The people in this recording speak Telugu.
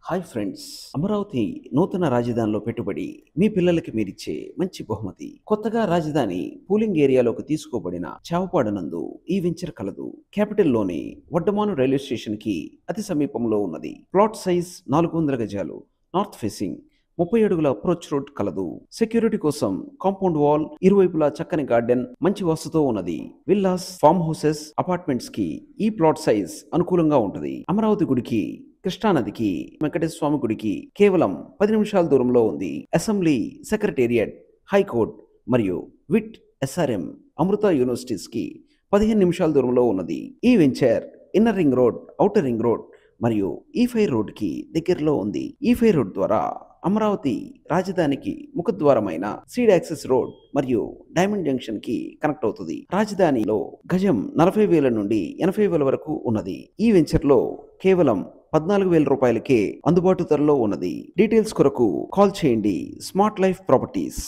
హాయ్ ఫ్రెండ్స్, అమరావతి నూతన రాజధానిలో పెట్టుబడి మీ పిల్లలకి మీరిచ్చే మంచి బహుమతి. కొత్తగా రాజధాని పూలింగ్ ఏరియాలోకి తీసుకోబడిన చావపాడనందు ఈ వెంచర్ కలదు. క్యాపిటల్లోని వడ్డమాను రైల్వే స్టేషన్ కి అతి సమీపంలో ఉన్నది. ప్లాట్ సైజ్ 400 గజాలు, నార్త్ ఫేసింగ్, 30 అడుగుల అప్రోచ్ రోడ్ కలదు. సెక్యూరిటీ కోసం కాంపౌండ్ వాల్, ఇరువైపులా చక్కని గార్డెన్, మంచి వసతితో ఉన్నది. విల్లాస్, ఫామ్ హౌసెస్, అపార్ట్మెంట్స్ కి ఈ ప్లాట్ సైజ్ అనుకూలంగా ఉంటుంది. అమరావతి గుడికి, కృష్ణానదికి, వెంకటేశ్వర స్వామి గుడికి కేవలం 10 నిమిషాల దూరంలో ఉంది. అసెంబ్లీ, సెక్రటేరియట్, హైకోర్టు మరియు విట్, ఎస్ఆర్ఎం, అమృత యూనివర్సిటీస్ కి 15 నిమిషాల దూరంలో ఉన్నది. ఈ venture inner ring road, outer ring road మరియు E5 రోడ్ కి దగ్గరలో ఉంది. E5 రోడ్ ద్వారా అమరావతి రాజధానికి ముఖద్వారమైన సీడ్ యాక్సెస్ రోడ్ మరియు డైమండ్ జంక్షన్ కి కనెక్ట్ అవుతుంది. రాజధానిలో గజం 40,000 నుండి 80,000 వరకు ఉన్నది. ఈ వెంచర్ లో కేవలం 14,000 రూపాయలకే అందుబాటు ధరలో ఉన్నది. డీటెయిల్స్ కొరకు కాల్ చేయండి. Smart life properties.